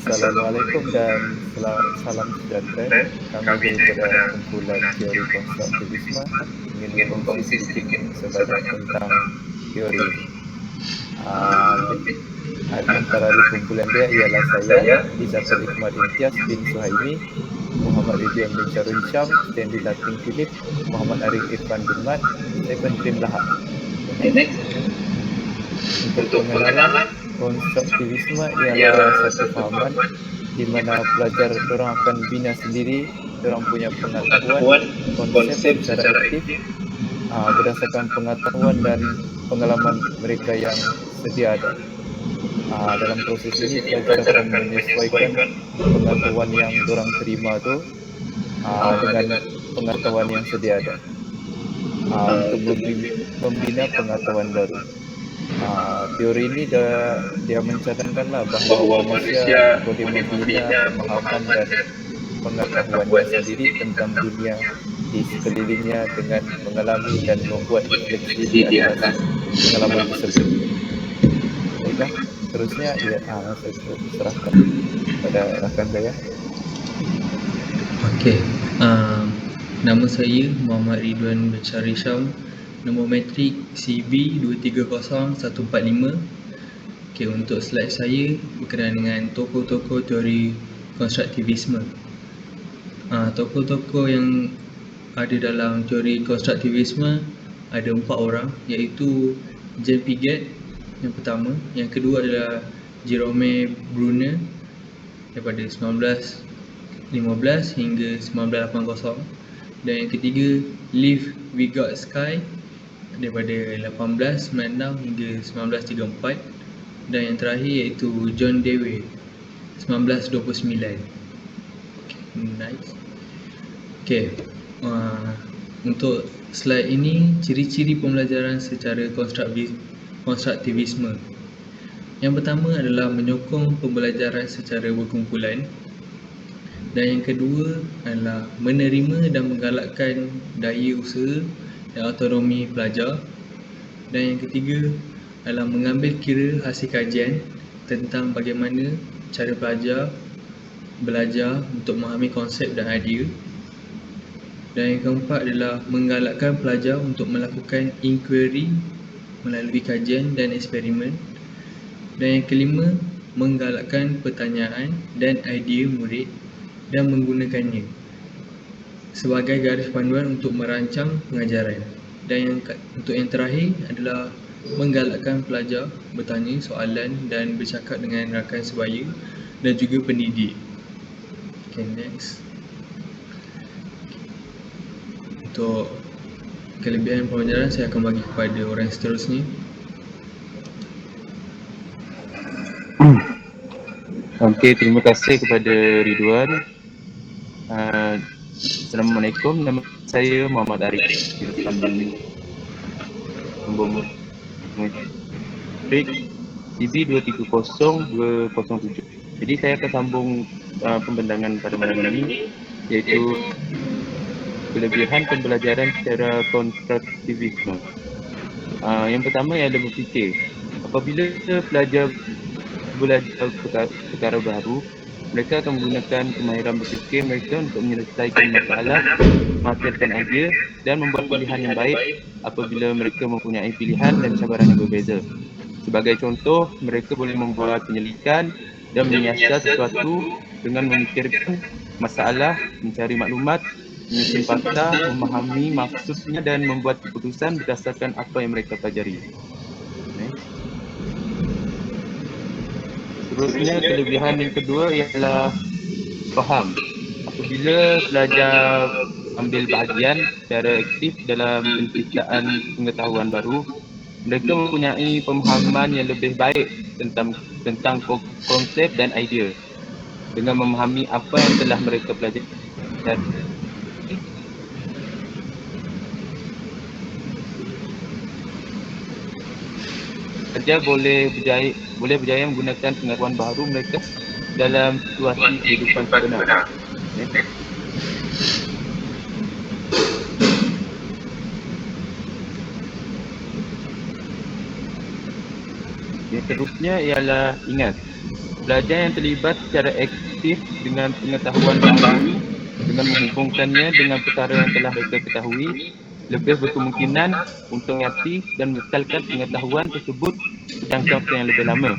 Assalamualaikum dan salam sejahtera. Kami daripada kumpulan teori konstruktivisme ingin berkongsi sedikit sebanyak tentang teori ini. Antara ahli kumpulan dia ialah saya, Izzafar Ikhmad Imtiaz bin Suhaimi, Muhammad Ridwan bin Syarul Hisham, Stanley Lating Philip, Muhammad Arif Irfan bin Mat, Stephen Dream Lahad. Untuk pengenalan, konstruktivisme ialah satu fahaman di mana pelajar diorang akan bina sendiri diorang punya pengetahuan, konsep secara aktif berdasarkan pengetahuan dan pengalaman mereka yang sedia ada. Dalam proses ini pelajar akan menyesuaikan pengetahuan yang diorang terima tu dengan pengetahuan yang sedia ada untuk membina pengetahuan baru. Teori ini dia mencadangkanlah bahawa manusia boleh membina pemahaman dan pengetahuannya sendiri tentang dunia di sekelilingnya dengan mengalami dan membuat refleksi di atas pengalaman tersebut. Baiklah, terusnya saya serahkan pada rakan saya. Okey, nama saya Muhammad Ridwan bin Syarul Hisham, nombor matrik CB230145. Okey, untuk slide saya berkenaan dengan tokoh-tokoh teori konstruktivisme. Tokoh-tokoh yang ada dalam teori konstruktivisme ada 4 orang, iaitu Jean Piaget yang pertama, yang kedua adalah Jerome Bruner daripada 1915 hingga 1980, dan yang ketiga Lev Vygotsky daripada 1896 hingga 1934, dan yang terakhir iaitu John Dewey 1929. Nice. Okay. Untuk slide ini, ciri-ciri pembelajaran secara konstruktivisme. Yang pertama adalah menyokong pembelajaran secara berkumpulan, dan yang kedua adalah menerima dan menggalakkan daya usaha dan autonomi pelajar, dan yang ketiga adalah mengambil kira hasil kajian tentang bagaimana cara pelajar belajar untuk memahami konsep dan idea, dan yang keempat adalah menggalakkan pelajar untuk melakukan inquiry melalui kajian dan eksperimen, dan yang kelima menggalakkan pertanyaan dan idea murid dan menggunakannya sebagai garis panduan untuk merancang pengajaran, dan untuk yang terakhir adalah menggalakkan pelajar bertanya soalan dan bercakap dengan rakan sebaya dan juga pendidik. Okay, next. Untuk kelebihan pembelajaran saya akan bagi kepada orang seterusnya. Okey, terima kasih kepada Ridwan. Assalamualaikum, nama saya Muhammad Arif Irfan bin nombor matrik CB230207. Jadi saya akan sambung pembendangan pada malam ini, iaitu kelebihan pembelajaran secara konstruktivisme. Yang pertama ialah berfikir. Apabila pelajar belajar perkara baru, mereka akan menggunakan kemahiran berfikir mereka untuk menyelesaikan masalah, menghasilkan idea dan membuat pilihan yang baik apabila mereka mempunyai pilihan dan cabaran yang berbeza. Sebagai contoh, mereka boleh membuat penyelidikan dan menyiasat sesuatu dengan memikirkan masalah, mencari maklumat, menyusun fakta, memahami maksudnya dan membuat keputusan berdasarkan apa yang mereka pelajari. Seterusnya, kelebihan yang kedua ialah faham. Apabila pelajar ambil bahagian secara aktif dalam penciptaan pengetahuan baru, mereka mempunyai pemahaman yang lebih baik tentang konsep dan idea. Dengan memahami apa yang telah mereka pelajari, pelajar boleh berjaya menggunakan pengetahuan baru mereka dalam situasi kehidupan sebenar. Yang seterusnya ialah ingat. Pelajar yang terlibat secara aktif dengan pengetahuan baru ini dengan menghubungkannya dengan perkara yang telah mereka ketahui, lebih berkemungkinan untuk mengerti dan mengekalkan pengetahuan tersebut jangka masa yang lebih lama.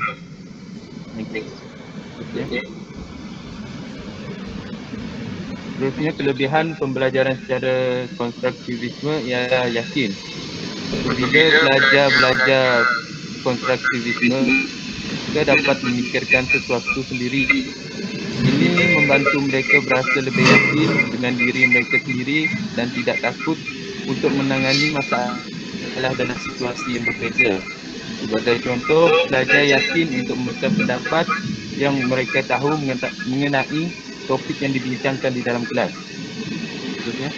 Seterusnya, kelebihan pembelajaran secara konstruktivisme ialah yakin. Apabila pelajar belajar konstruktivisme, mereka dapat memikirkan sesuatu sendiri. Ini membantu mereka berasa lebih yakin dengan diri mereka sendiri dan tidak takut untuk menangani masalah dalam situasi yang berbeza. Sebagai contoh, pelajar yakin untuk memberikan pendapat yang mereka tahu mengenai topik yang dibincangkan di dalam kelas. Seterusnya,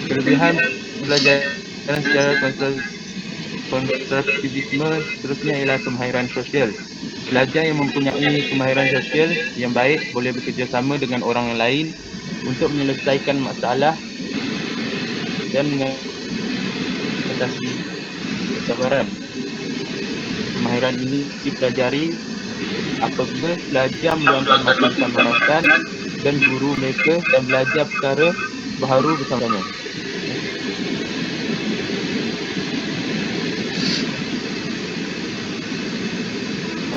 kelebihan pembelajaran secara konstruktivisme seterusnya ialah kemahiran sosial. Pelajar yang mempunyai kemahiran sosial yang baik boleh bekerjasama dengan orang lain untuk menyelesaikan masalah dan mengatasi kesabaran. Kemahiran ini dipelajari apabila pelajar meluangkan masa bersama dan guru mereka dan belajar perkara baru bersamanya.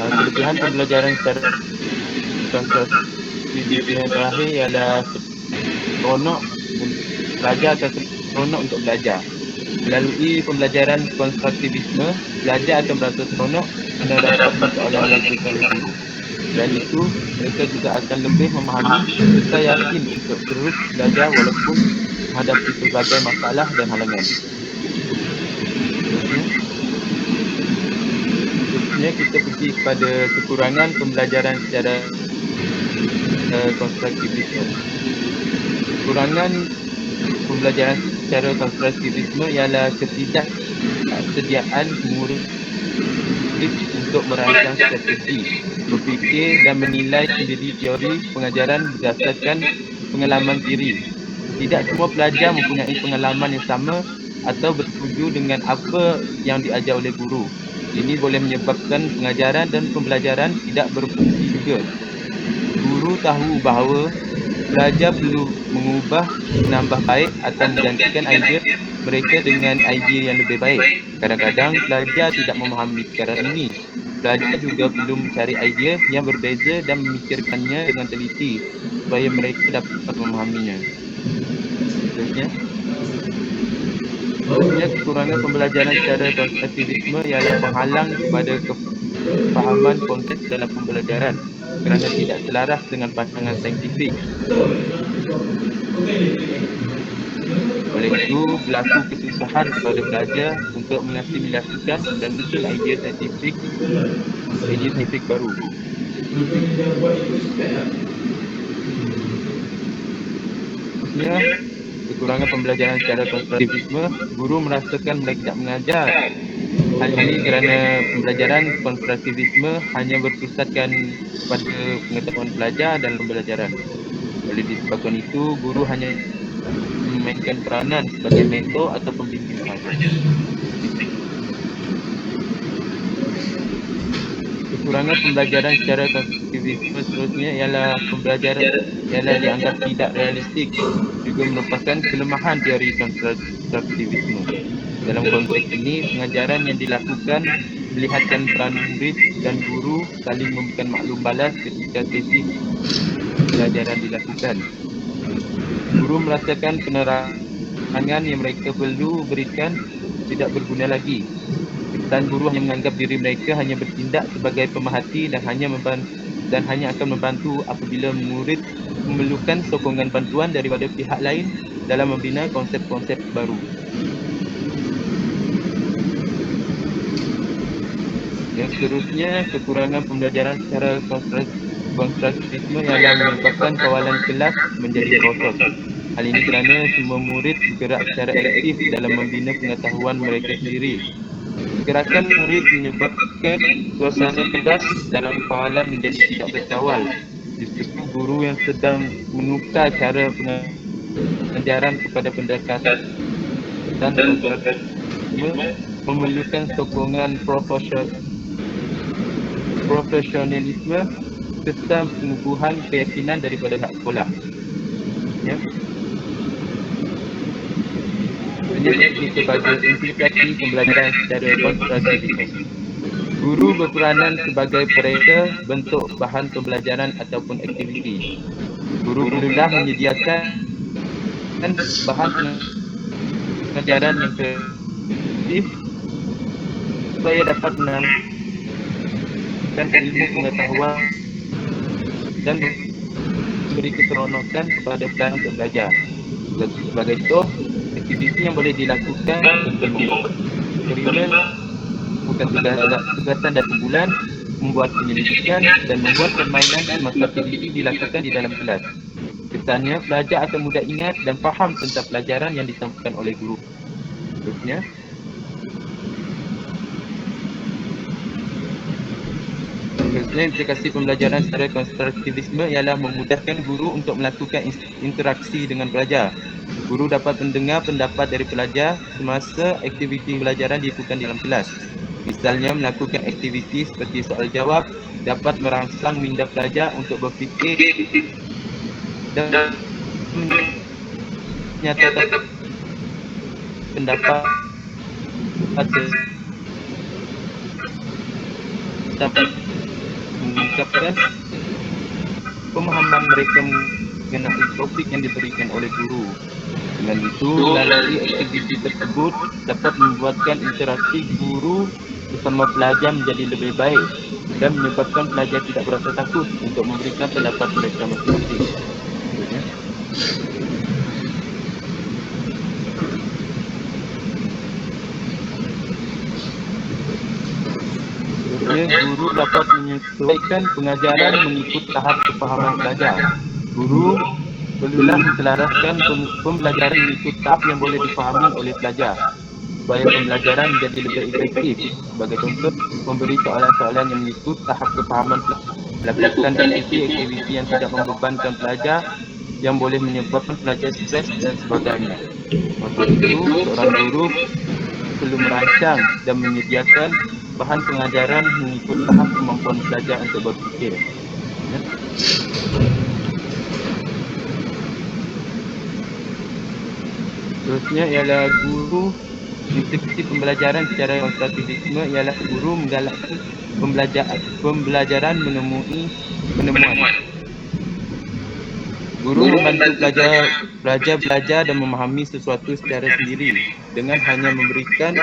Kelebihan pembelajaran secara konstruktivisme yang terakhir ialah seronok pelajar akan seronok untuk belajar. Melalui pembelajaran konstruktivisme, pelajar akan berasa seronok kerana dapat masalah bersama guru. Dan itu, mereka juga akan lebih memahami serta yakin untuk terus belajar walaupun menghadapi pelbagai masalah dan halangan. Seterusnya, kita pergi kepada kekurangan pembelajaran secara konstruktivisme. Kekurangan pembelajaran secara konstruktivisme ialah ketidaksediaan murid untuk merancang strategi, berfikir dan menilai sendiri teori pengajaran berdasarkan pengalaman diri. Tidak semua pelajar mempunyai pengalaman yang sama atau bersetuju dengan apa yang diajar oleh guru. Ini boleh menyebabkan pengajaran dan pembelajaran tidak berfungsi juga. Guru tahu bahawa pelajar perlu mengubah, menambah baik atau menggantikan idea mereka dengan idea yang lebih baik. Kadang-kadang pelajar tidak memahami perkara ini. Pelajar juga perlu mencari idea yang berbeza dan memikirkannya dengan teliti supaya mereka dapat memahaminya. Seterusnya, kekurangan pembelajaran secara konstruktivisme ialah penghalang kepada kefahaman konteks dalam pembelajaran kerana tidak selaras dengan pandangan saintifik. Oleh itu, berlaku kesusahan kepada pelajar untuk mengasimilasikan dan menyusun idea saintifik baru. Seterusnya, kekurangan pembelajaran secara konstruktivisme, guru merasakan mereka tidak mengajar. Hal ini kerana pembelajaran konstruktivisme hanya berpusatkan kepada pengetahuan pelajar dan pembelajaran. Oleh disebabkan itu, guru hanya memainkan peranan sebagai mentor atau pembimbing sahaja. Kekurangan pembelajaran secara konstruktivisme seterusnya ialah pembelajaran dianggap tidak realistik, juga merupakan kelemahan teori konstruktivisme. Dalam konteks ini, pengajaran yang dilakukan melihatkan peran murid dan guru saling memberikan maklum balas ketika sesi pelajaran dilakukan. Guru merasakan penerangan yang mereka perlu berikan tidak berguna lagi. Dan guru hanya menganggap diri mereka hanya bertindak sebagai pemerhati dan hanya akan membantu apabila murid memerlukan sokongan bantuan daripada pihak lain dalam membina konsep-konsep baru. Yang seterusnya, kekurangan pembelajaran secara konstruktivisme ialah menyebabkan kawalan kelas menjadi kosong. Hal ini kerana semua murid bergerak secara aktif dalam membina pengetahuan mereka sendiri. Gerakan murid menyebabkan suasana kelas dalam kawalan menjadi tidak berkawal. Justru guru yang sedang menukar cara pengajaran kepada pendekatan dan konstruktivisme memerlukan sokongan profesionalisme serta pengukuhan keyakinan daripada pihak sekolah. Ya. Ini sebagai implikasi pembelajaran secara konstruktivis. Guru berperanan sebagai pereka bentuk bahan pembelajaran ataupun aktiviti. Guru perlulah menyediakan bahan pengajaran yang kreatif supaya dapat menambahkan ilmu pengetahuan dan memberi keseronokan kepada plan untuk belajar. Sebagai contoh, aktiviti yang boleh dilakukan eksperimen, bukan tugasan dan bulan, membuat penyelidikan dan membuat permainan semasa aktiviti dilakukan di dalam kelas. Kesannya, pelajar akan mudah ingat dan faham tentang pelajaran yang disampaikan oleh guru. Seterusnya, implikasi pembelajaran secara konstruktivisme ialah memudahkan guru untuk melakukan interaksi dengan pelajar. Guru dapat mendengar pendapat dari pelajar semasa aktiviti pembelajaran dilakukan dalam kelas. Misalnya, melakukan aktiviti seperti soal jawab dapat merangsang minda pelajar untuk berfikir dan menyatakan pendapat dapat mengungkapkan pemahaman mereka mengenai topik yang diberikan oleh guru. Dengan itu, melalui aktiviti tersebut dapat membuatkan interaksi guru bersama pelajar menjadi lebih baik dan menyebabkan pelajar tidak berasa takut untuk memberikan pendapat mereka masing-masing. Guru dapat menyesuaikan pengajaran mengikut tahap kefahaman pelajar. Guru perlulah menselaraskan pembelajaran mengikut tahap yang boleh difahami oleh pelajar supaya pembelajaran menjadi lebih efektif. Sebagai contoh, memberi soalan-soalan yang mengikut tahap kefahaman pelajar, melakukan aktiviti yang tidak membebankan pelajar yang boleh menyebabkan pelajar stres dan sebagainya. Untuk itu, seorang guru perlu merancang dan menyediakan bahan pengajaran mengikut tahap kemampuan pelajar untuk berfikir. Ya. Seterusnya ialah guru implikasi pembelajaran secara konstruktivisme ialah guru menggalakkan pembelajaran menemui penemuan. Guru membantu pelajar belajar dan memahami sesuatu secara sendiri dengan hanya memberitahu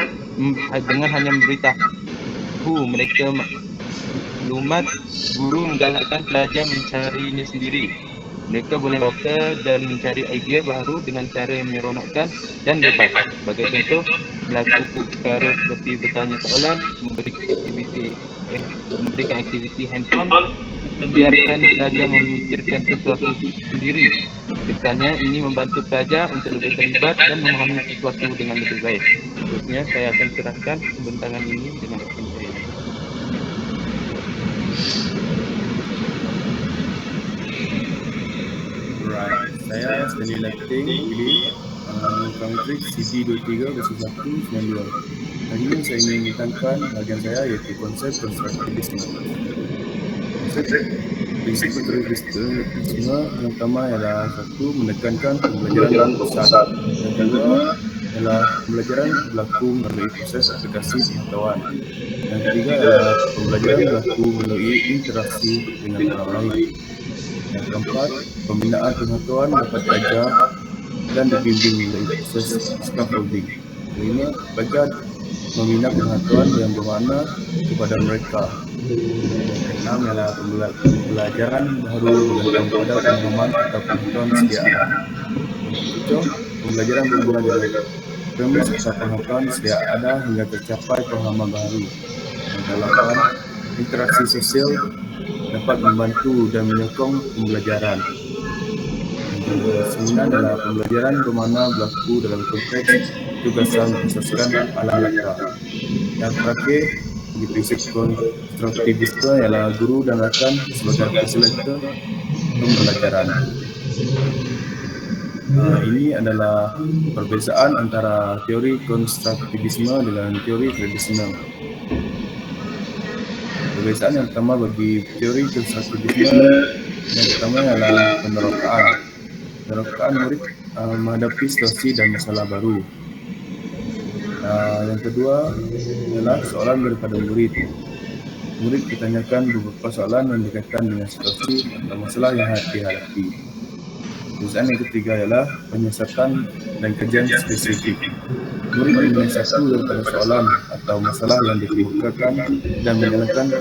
mereka maklumat. Guru menggalakkan pelajar mencarinya sendiri. Mereka boleh membaca dan mencari idea baru dengan cara yang menyeronokkan dan bebas. Sebagai contoh, melakukan perkara seperti bertanya soalan, memberikan aktiviti handphone, membiarkan pelajar memikirkan sesuatu sendiri. Kesannya ini membantu pelajar untuk lebih terlibat dan memahami sesuatu dengan lebih baik. Seterusnya, saya akan serahkan pembentangan ini dengan rekan saya. Right, saya Stanley Latting pilih Country CD23/192. Hari ini saya ingin menekankan bahagian saya iaitu konsep konstruktivisme. Prinsip konstruktivisme yang pertama ialah satu, menekankan pembelajaran pusat. Yang kedua ialah pembelajaran berlaku melalui proses aplikasi pengetahuan. Yang ketiga ialah pembelajaran berlaku melalui interaksi dengan orang lain. Yang keempat, pembinaan pengetahuan dapat diajar dan dibimbing melalui proses scaffolding. Kelima, belajar membina pengetahuan yang bermakna kepada mereka. Yang keenam ialah pembelajaran baru bergantung pada pemahaman atau pengetahuan sedia ada. Yang ketujuh, pembelajaran bermula dari premis atau pengetahuan sedia ada hingga tercapai pemahaman baru. Yang kedelapan, interaksi sosial dapat membantu dan menyokong pembelajaran. Yang kesembilan adalah pembelajaran bermakna berlaku dalam konteks tugasan berasaskan ala laka. Yang terakhir, di prinsip konstruktivisme ialah guru dan rakan sebagai fasilitator pembelajaran. Ini adalah perbezaan antara teori konstruktivisme dengan teori tradisional. Perbezaan yang pertama bagi teori konstruktivisme yang pertama adalah penerokaan. Penerokaan murid menghadapi situasi dan masalah baru. Yang kedua adalah soalan daripada murid. Murid ditanyakan beberapa soalan yang berkaitan dengan situasi atau masalah yang dihadapi. Perbezaan yang ketiga adalah penyiasatan dan kajian spesifik. Murid memilih satu daripada soalan atau masalah yang dikemukakan dan menjalankan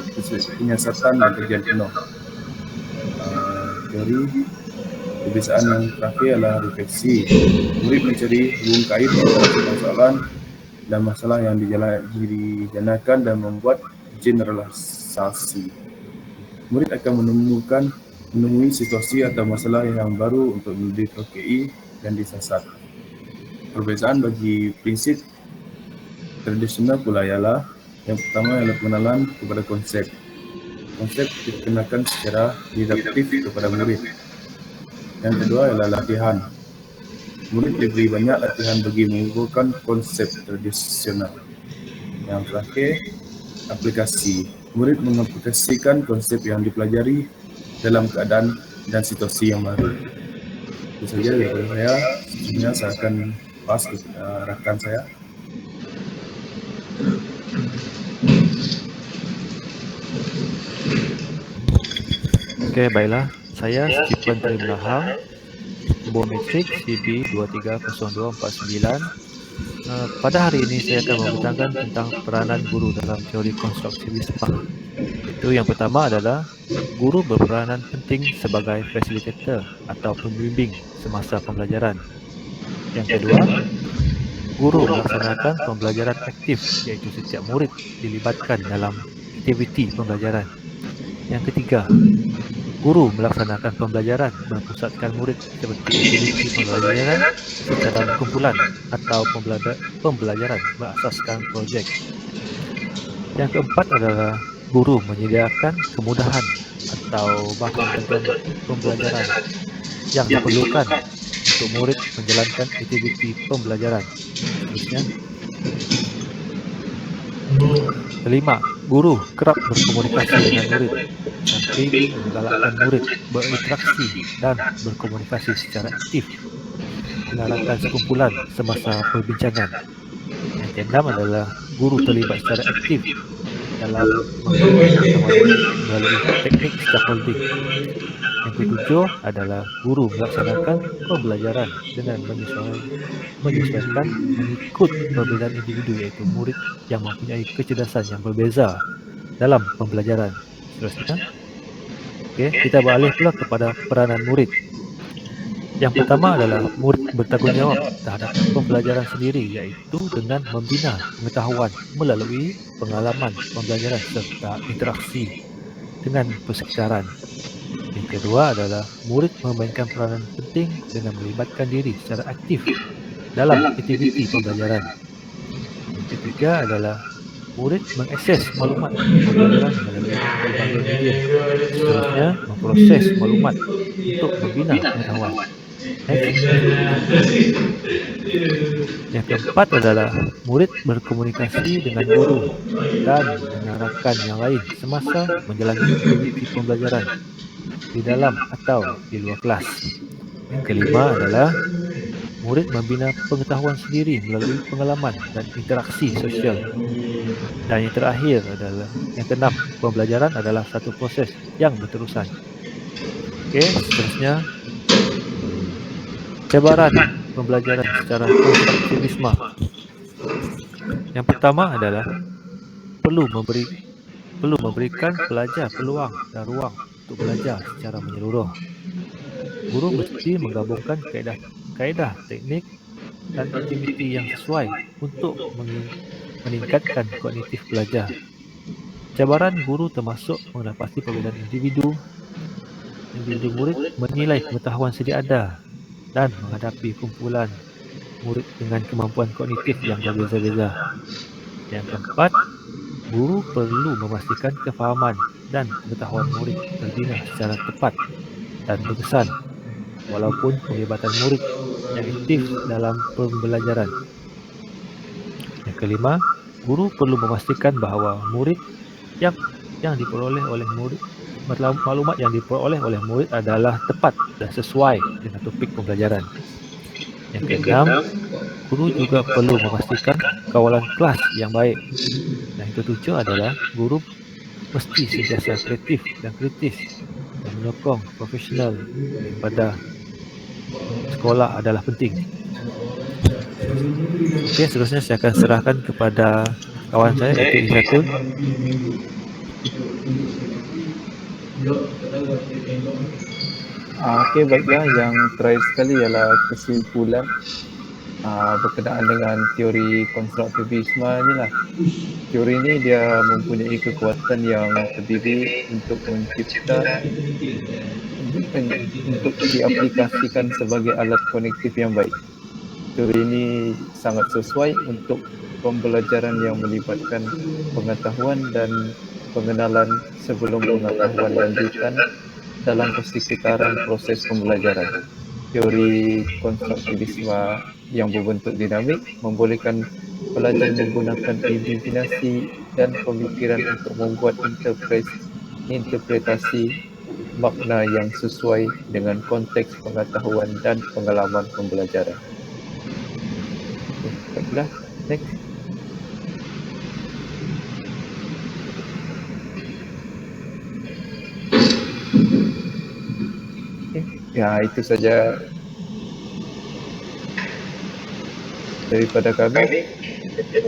penyiasatan dan kajian penuh. Teori perbezaan yang terakhir adalah refleksi. Murid mencari hubung kait antara soalan dan masalah yang dijanakan dan membuat generalisasi. Murid akan menemui situasi atau masalah yang baru untuk dipakei dan disasar. Perbezaan bagi prinsip tradisional pula ialah yang pertama adalah pengenalan kepada konsep. Konsep dikenakan secara didaktif kepada murid. Yang kedua adalah latihan. Murid diberi banyak latihan bagi mengumpulkan konsep tradisional. Yang terakhir, aplikasi. Murid mengaplikasikan konsep yang dipelajari dalam keadaan dan situasi yang baru. Itu saja daripada saya. Sebenarnya saya akan pas ke rakan saya. Okey, baiklah. Saya Stephen Trimlahang, Bometrik CB 230249. Pada hari ini saya akan membentangkan tentang peranan guru dalam teori konstruktivisme. Itu yang pertama adalah guru berperanan penting sebagai fasilitator atau pembimbing semasa pembelajaran. Yang kedua, guru melaksanakan pembelajaran aktif, iaitu setiap murid dilibatkan dalam aktiviti pembelajaran. Yang ketiga, guru melaksanakan pembelajaran berpusatkan murid seperti aktiviti pembelajaran secara kumpulan atau pembelajaran berasaskan projek. Yang keempat adalah guru menyediakan kemudahan atau bahan pembelajaran yang diperlukan untuk murid menjalankan aktiviti pembelajaran. Seterusnya, kelima, guru kerap berkomunikasi dengan murid sampai menggalakkan murid berinteraksi dan berkomunikasi secara aktif, melarangkan sekumpulan semasa perbincangan. Yang keenam adalah guru terlibat secara aktif dalam melalui teknik scaffolding. Yang ketujuh adalah guru melaksanakan pembelajaran dengan menyesuaikan mengikut perbezaan individu, iaitu murid yang mempunyai kecerdasan yang berbeza dalam pembelajaran. Seterusnya, kita beralih pula kepada peranan murid. Yang pertama adalah murid bertanggungjawab terhadap pembelajaran sendiri, iaitu dengan membina pengetahuan melalui pengalaman pembelajaran serta interaksi dengan persekitaran. Yang kedua adalah murid memainkan peranan penting dengan melibatkan diri secara aktif dalam aktiviti pembelajaran. Yang ketiga adalah murid mengakses maklumat pembelajaran melalui berbagai media. Seterusnya, memproses maklumat untuk membina pengetahuan. Yang keempat adalah murid berkomunikasi dengan guru dan dengan rakan yang lain semasa menjalani aktiviti pembelajaran di dalam atau di luar kelas. Yang kelima adalah murid membina pengetahuan sendiri melalui pengalaman dan interaksi sosial. Dan yang terakhir adalah yang keenam, pembelajaran adalah satu proses yang berterusan. Seterusnya, cabaran pembelajaran secara konstruktivisme. Yang pertama adalah perlu memberikan pelajar peluang dan ruang untuk belajar secara menyeluruh. Guru mesti menggabungkan kaedah teknik dan aktiviti yang sesuai untuk meningkatkan kognitif pelajar. Cabaran guru termasuk mendapati perbezaan individu murid menilai pengetahuan sedia ada dan menghadapi kumpulan murid dengan kemampuan kognitif yang berbeza-beza. Yang keempat, guru perlu memastikan kefahaman dan pengetahuan murid terbina secara tepat dan berkesan walaupun pelibatan murid yang aktif dalam pembelajaran. Yang kelima, guru perlu memastikan bahawa murid yang yang diperoleh oleh murid maklumat yang diperoleh oleh murid adalah tepat dan sesuai dengan topik pembelajaran. Yang keenam, guru juga perlu memastikan kawalan kelas yang baik. Dan yang ketujuh adalah guru mesti sentiasa kreatif dan kritis dan menyokong profesional pada sekolah adalah penting. Okey, seterusnya saya akan serahkan kepada kawan saya iaitu Izzatul. Okey, baiklah. Yang terakhir sekali ialah kesimpulan berkenaan dengan teori konstruktivisme ni lah. Teori ni dia mempunyai kekuatan yang terdiri untuk mencipta untuk diaplikasikan sebagai alat kognitif yang baik. Teori ini sangat sesuai untuk pembelajaran yang melibatkan pengetahuan dan pengenalan sebelum pengetahuan lanjutan dalam persekitaran proses pembelajaran. Teori konstruktivisme yang berbentuk dinamik membolehkan pelajar menggunakan imajinasi dan pemikiran untuk membuat interpretasi makna yang sesuai dengan konteks pengetahuan dan pengalaman pembelajaran. Okay, baiklah, next. Okay. Ya, itu saja daripada kami. Terima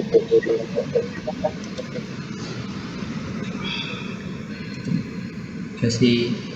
kasih.